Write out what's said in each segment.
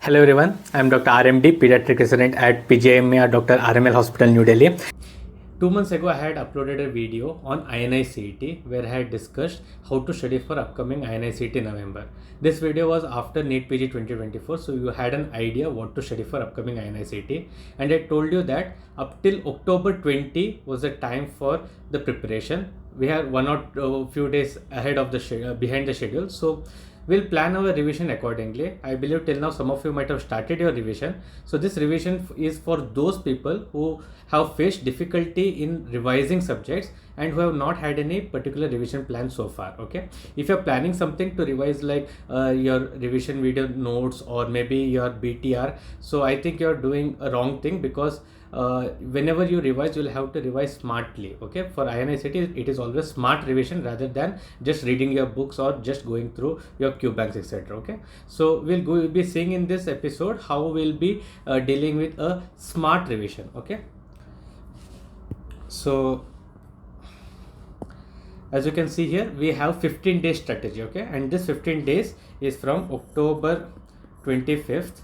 Hello everyone, I am Dr. RMD, pediatric resident at PGIM Dr. RML Hospital, New Delhi. 2 months ago, I had uploaded a video on INICET where I had discussed how to study for upcoming INICET November. This video was after NEET PG 2024, so you had an idea what to study for upcoming INICET. And I told you that up till October 20 was the time for the preparation. We have one or few days ahead of the behind the schedule, so we'll plan our revision accordingly. I believe till now some of you might have started your revision. So this revision is for those people who have faced difficulty in revising subjects and who have not had any particular revision plan so far. Okay, if you're planning something to revise like your revision video notes or maybe your BTR, so I think you're doing a wrong thing, because whenever you revise, you'll have to revise smartly. Okay, for INICET it is always smart revision rather than just reading your books or just going through your Q banks, etc. Okay, so we'll be seeing in this episode how we'll be dealing with a smart revision. Okay, so as you can see here, we have 15-day strategy. Okay, and this 15 days is from October 25th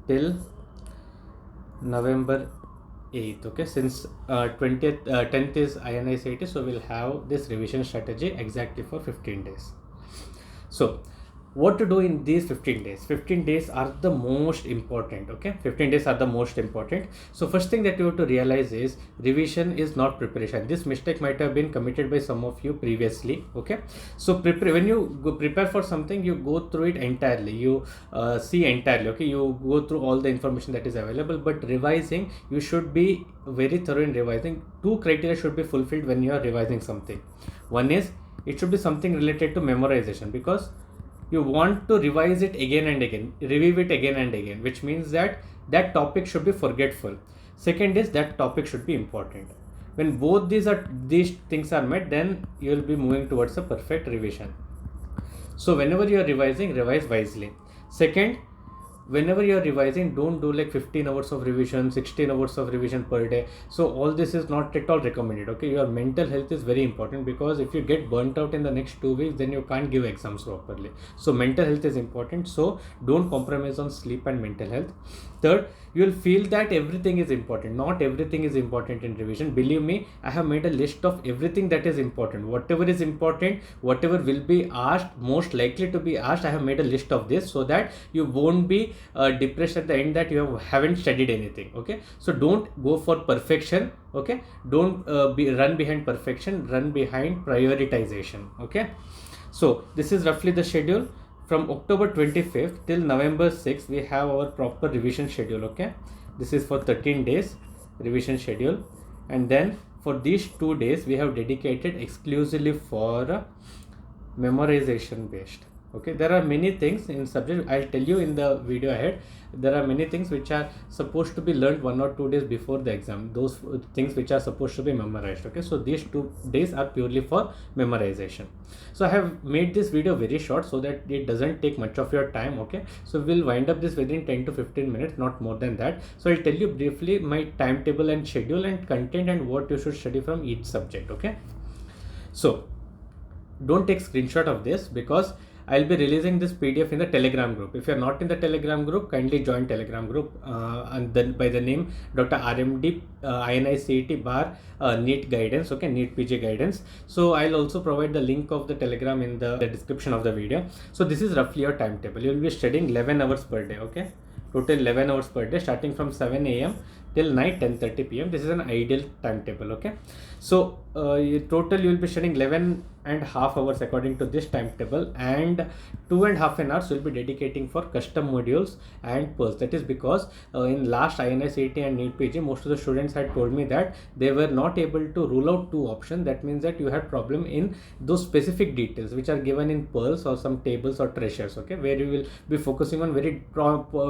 till November 8th. Okay, since 10th is INICET, so we'll have this revision strategy exactly for 15 days. So what to do in these 15 days? 15 days are the most important. Okay, 15 days are the most important. So first thing that you have to realize is revision is not preparation. This mistake might have been committed by some of you previously. Okay, so when you prepare for something, you go through it entirely, you see entirely. Okay, you go through all the information that is available, but revising, you should be very thorough in revising. Two criteria should be fulfilled when you are revising something. One is it should be something related to memorization, because you want to revise it again and again, review it again and again, which means that that topic should be forgetful. Second is that topic should be important. When both these things are met, then you will be moving towards a perfect revision. So whenever you are revising, revise wisely. Second, whenever you are revising, don't do like 15 hours of revision, 16 hours of revision per day. So all this is not at all recommended. Okay, your mental health is very important, because if you get burnt out in the next 2 weeks, then you can't give exams properly. So mental health is important, so don't compromise on sleep and mental health. Third, you will feel that everything is important. Not everything is important in revision. Believe me, I have made a list of everything that is important. Whatever is important, whatever will be asked, most likely to be asked, I have made a list of this, so that you won't be depressed at the end that you haven't studied anything. Okay, so don't go for perfection. Okay, don't run behind perfection, run behind prioritization. Okay, so this is roughly the schedule. From October 25th till November 6th, we have our proper revision schedule. Okay, this is for 13 days revision schedule, and then for these 2 days we have dedicated exclusively for memorization based. Okay, there are many things in subject. I'll tell you in the video ahead. There are many things which are supposed to be learned 1 or 2 days before the exam. Those things which are supposed to be memorized. Okay, so these 2 days are purely for memorization. So I have made this video very short so that it doesn't take much of your time. Okay, so we'll wind up this within 10 to 15 minutes, not more than that. So I'll tell you briefly my timetable and schedule and content and what you should study from each subject. Okay, so don't take screenshot of this, because I'll be releasing this PDF in the Telegram group. If you're not in the Telegram group, kindly join Telegram group and then by the name Dr. RMD INICET bar NEET guidance. Okay, NEET PG guidance. So I'll also provide the link of the Telegram in the description of the video. So this is roughly your timetable. You'll be studying 11 hours per day. Okay, total 11 hours per day, starting from 7 a.m. till night 10:30 p.m. This is an ideal timetable. Okay, so total you will be studying 11.5 hours according to this timetable, and 2.5 hours will be dedicating for custom modules and pearls. That is because in last INICET and NEET PG, most of the students had told me that they were not able to rule out 2 options. That means that you had problem in those specific details which are given in pearls or some tables or treasures. Okay, where you will be focusing on very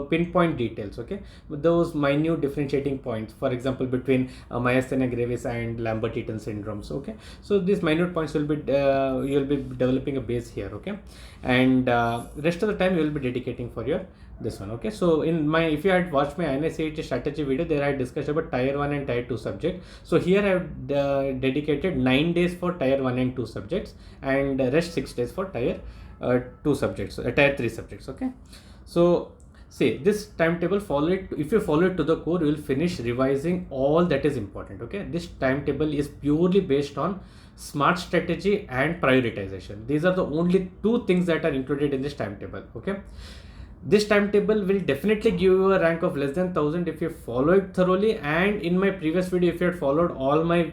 pinpoint details. Okay, those minute differentiating points, for example between myasthenia gravis and Lambert-Eaton syndromes. Okay, so these minute points will be you'll be developing a base here. Okay, and rest of the time you will be dedicating for your this one. Okay, so in my, if you had watched my INICET strategy video, there I discussed about tier 1 and tier 2 subject. So here I have dedicated 9 days for tier 1 and 2 subjects, and rest 6 days for tier 2 subjects, tier 3 subjects. Okay, so See, this timetable, follow it. If you follow it to the core, you will finish revising all that is important. Okay, this timetable is purely based on smart strategy and prioritization. These are the only two things that are included in this timetable. Okay, this timetable will definitely give you a rank of less than 1000 if you follow it thoroughly. And in my previous video, if you had followed all my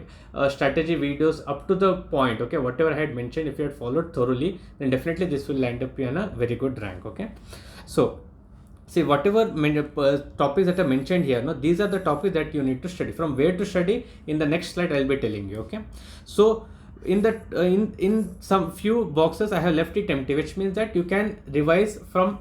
strategy videos up to the point, okay, whatever I had mentioned, if you had followed thoroughly, then definitely this will land up in a very good rank. Okay, so see, whatever topics that are mentioned here, no, these are the topics that you need to study. From where to study, in the next slide I'll be telling you. Okay, so in that in some few boxes I have left it empty, which means that you can revise from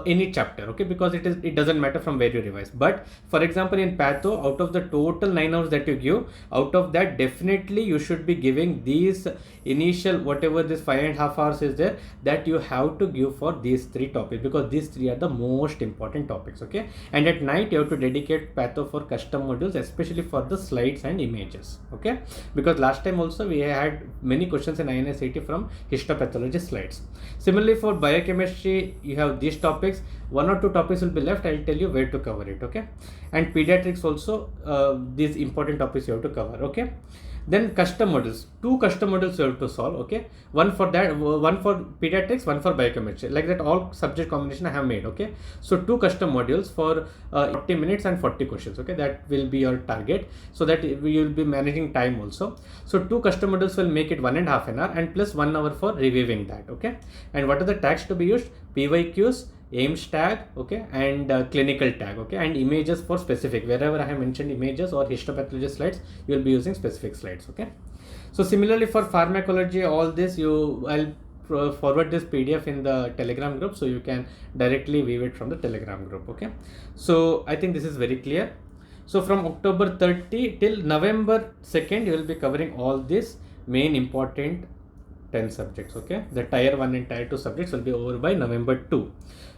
any chapter. Okay, because it doesn't matter from where you revise. But for example, in patho, out of the total 9 hours that you give, out of that definitely you should be giving these initial, whatever this 5.5 hours is there, that you have to give for these 3 topics, because these 3 are the most important topics. Okay, and at night you have to dedicate patho for custom modules, especially for the slides and images. Okay, because last time also we had many questions in INICET from histopathology slides. Similarly, for biochemistry, you have these topics. 1 or 2 topics will be left. I'll tell you where to cover it. Okay, and pediatrics also, these important topics you have to cover. Okay, then custom models, 2 custom models you have to solve. Okay, one for that, one for pediatrics, one for biochemistry, like that. All subject combination I have made. Okay, so 2 custom modules for 40 minutes and 40 questions. Okay, that will be your target, so that we will be managing time also. So 2 custom modules will make it 1.5 an hour, and plus 1 hour for reviewing that. Okay, and what are the tags to be used? PYQs, AIMS tag, okay, and clinical tag. Okay, and images for specific, wherever I have mentioned images or histopathology slides, you will be using specific slides. Okay, so similarly for pharmacology, all this I'll forward this PDF in the Telegram group, so you can directly view it from the Telegram group. Okay, so I think this is very clear. So from October 30 till November 2nd, you will be covering all these main important 10 subjects. Okay, the tier 1 and tier 2 subjects will be over by November 2.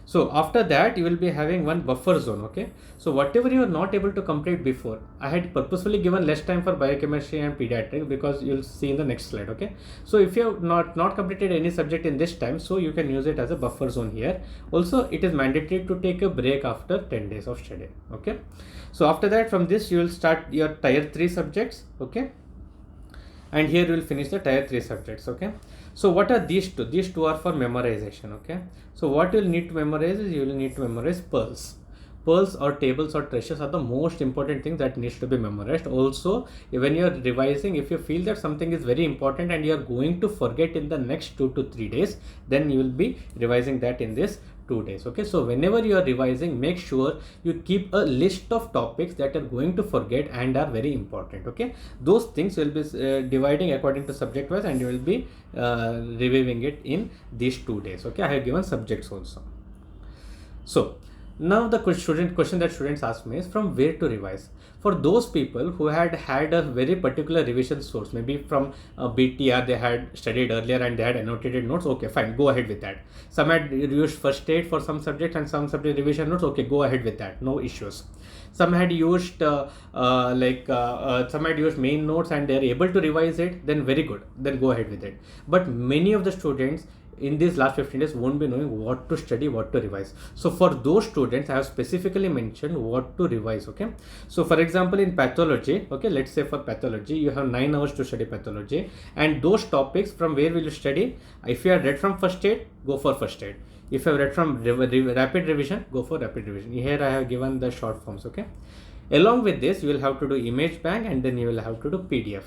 So after that, you will be having one buffer zone. Okay, so whatever you are not able to complete before, I had purposefully given less time for biochemistry and pediatrics, because you'll see in the next slide. Okay, so if you have not completed any subject in this time, so you can use it as a buffer zone here. Also, it is mandatory to take a break after 10 days of study. Okay, so after that, from this you will start your tier 3 subjects. Okay, and here you will finish the tier 3 subjects. Okay, so what are these 2? These 2 are for memorization. Okay, so what you will need to memorize is, you will need to memorize pearls. Pearls or tables or treasures are the most important things that needs to be memorized. Also, when you are revising, if you feel that something is very important and you are going to forget in the next 2 to 3 days, then you will be revising that in this 2 days. Okay, so whenever you are revising, make sure you keep a list of topics that are going to forget and are very important. Okay, those things will be dividing according to subject wise, and you will be reviewing it in these 2 days. Okay, I have given subjects also. So now the question that students ask me is, from where to revise? For those people who had a very particular revision source, maybe from BTR they had studied earlier and they had annotated notes, okay, fine, go ahead with that. Some had used first aid for some subjects and some subject revision notes, okay, go ahead with that, no issues. Some had used some had used main notes and they are able to revise it, then very good, then go ahead with it. But many of the students in these last 15 days won't be knowing what to study, what to revise. So for those students, I have specifically mentioned what to revise. Okay, so for example, in pathology, okay, let's say for pathology, you have 9 hours to study pathology, and those topics, from where will you study? If you have read from first aid, go for first aid. If you have read from rapid revision, go for rapid revision. Here I have given the short forms. Okay, along with this, you will have to do image bank, and then you will have to do PDF.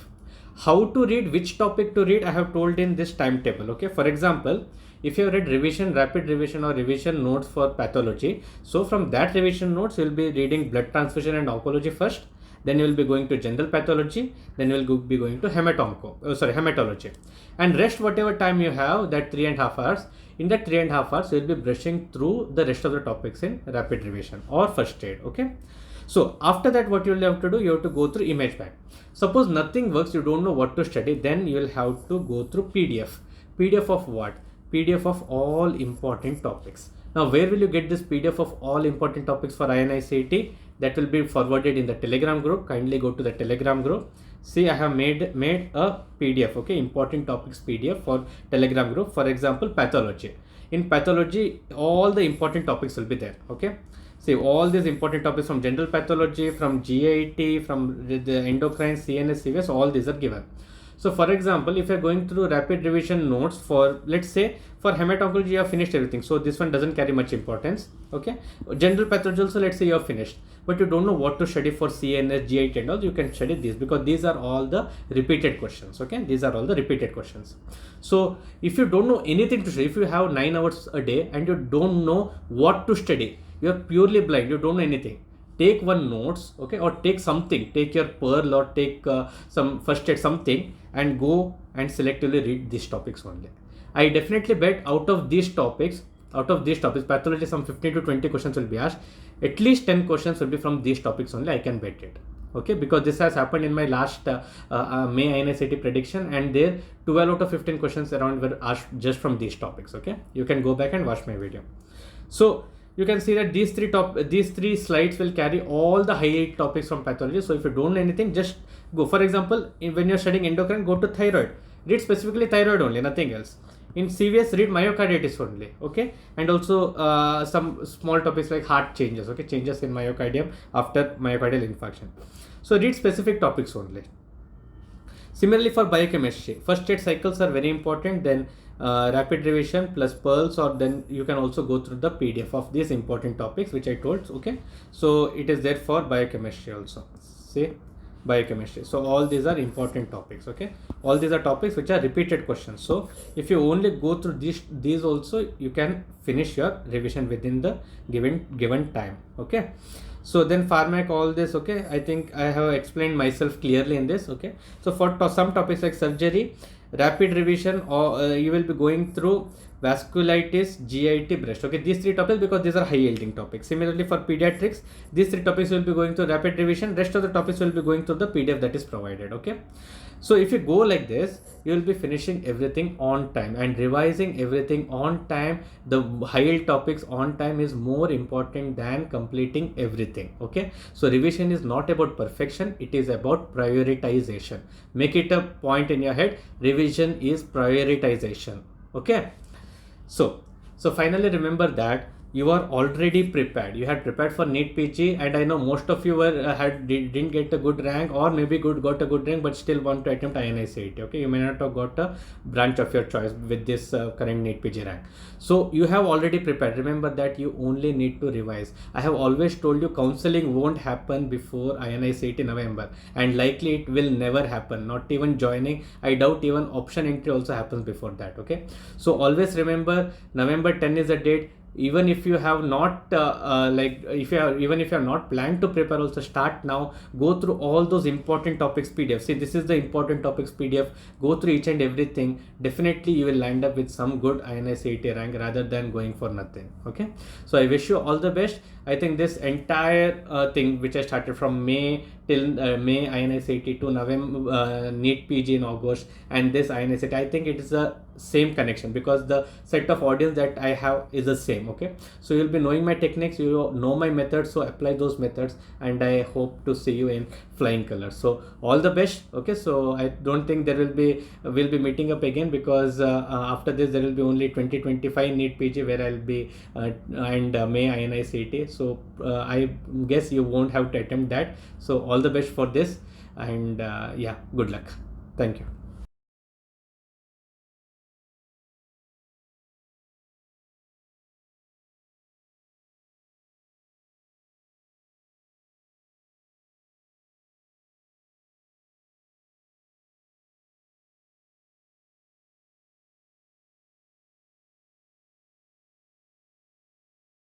How to read, which topic to read, I have told in this timetable. Okay, for example, if you have read revision, rapid revision or revision notes for pathology, so from that revision notes you will be reading blood transfusion and oncology first, then you will be going to general pathology, then you will be going to hematology, and rest whatever time you have, that 3.5 hours, in that 3.5 hours you will be brushing through the rest of the topics in rapid revision or first aid. Okay, so after that, what you will have to do, you have to go through image bank. Suppose nothing works, you don't know what to study, then you will have to go through PDF. PDF of what? PDF of all important topics. Now, where will you get this PDF of all important topics for INICET? That will be forwarded in the Telegram group. Kindly go to the Telegram group. See, I have made a PDF. Okay, important topics PDF for Telegram group. For example, pathology. in pathology, all the important topics will be there. Okay, see all these important topics from general pathology, from GIT, from the endocrine, CNS, CVS, all these are given. So for example, if you're going through rapid revision notes for, let's say, for hematology you have finished everything, so this one doesn't carry much importance. Okay, general pathology also, let's say you have finished, but you don't know what to study for CNS, GIT and all, you can study these because these are all the repeated questions. Okay, these are all the repeated questions. So if you don't know anything to study, if you have 9 hours a day and you don't know what to study, you are purely blind, you don't know anything, take one notes, okay, or take something, take your Pearl or take some first aid something, and go and selectively read these topics only. I definitely bet out of these topics, pathology, some 15 to 20 questions will be asked. At least 10 questions will be from these topics only, I can bet it. Okay, because this has happened in my last May INICET prediction, and there 12 out of 15 questions around were asked just from these topics. Okay, you can go back and watch my video. So you can see that these three slides will carry all the highlight topics from pathology. So if you don't know anything, just go. For example, when you're studying endocrine, go to thyroid, read specifically thyroid only, nothing else. In CVS, read myocarditis only. Okay, and also some small topics like heart changes, okay, changes in myocardium after myocardial infarction. So read specific topics only. Similarly for biochemistry, first aid cycles are very important, then rapid revision plus pearls, or then you can also go through the PDF of these important topics which I told. Okay, so it is there for biochemistry also. See, biochemistry, so all these are important topics. Okay, all these are topics which are repeated questions, so if you only go through these also, you can finish your revision within the given time. Okay, so then pharmac, all this. Okay, I think I have explained myself clearly in this. Okay, so for some topics like surgery, rapid revision, or you will be going through vasculitis, GIT, breast. Okay, these three topics, because these are high yielding topics. Similarly for pediatrics, these three topics will be going through rapid revision, rest of the topics will be going through the PDF that is provided. Okay, so if you go like this, you will be finishing everything on time and revising everything on time. The high yield topics on time is more important than completing everything. Okay, so revision is not about perfection, it is about prioritization. Make it a point in your head, revision is prioritization. Okay, so finally remember that you are already prepared. You had prepared for NEET PG, and I know most of you were didn't get a good rank, or maybe got a good rank but still want to attempt INICET. Okay, you may not have got a branch of your choice with this current NEET PG rank. So you have already prepared. Remember that you only need to revise. I have always told you counseling won't happen before INICET in November, and likely it will never happen. Not even joining. I doubt even option entry also happens before that. Okay, so always remember November 10 is the date. Even if you have not even if you have not planned to prepare, also start now. Go through all those important topics PDF. See, this is the important topics PDF. Go through each and everything. Definitely you will land up with some good INICET rank rather than going for nothing. Okay, so I wish you all the best. I think this entire thing which I started from May till May INICET to November NEET PG in August, and this INICET, I think it is a same connection because the set of audience that I have is the same. Okay, so you'll be knowing my techniques, you know my methods, so apply those methods, and I hope to see you in flying colors. So all the best. Okay, so I don't think we'll be meeting up again, because after this there will be only 2025 NEET PG where I'll be and May INICET. So I guess you won't have to attempt that. So all the best for this, and yeah, good luck. Thank you.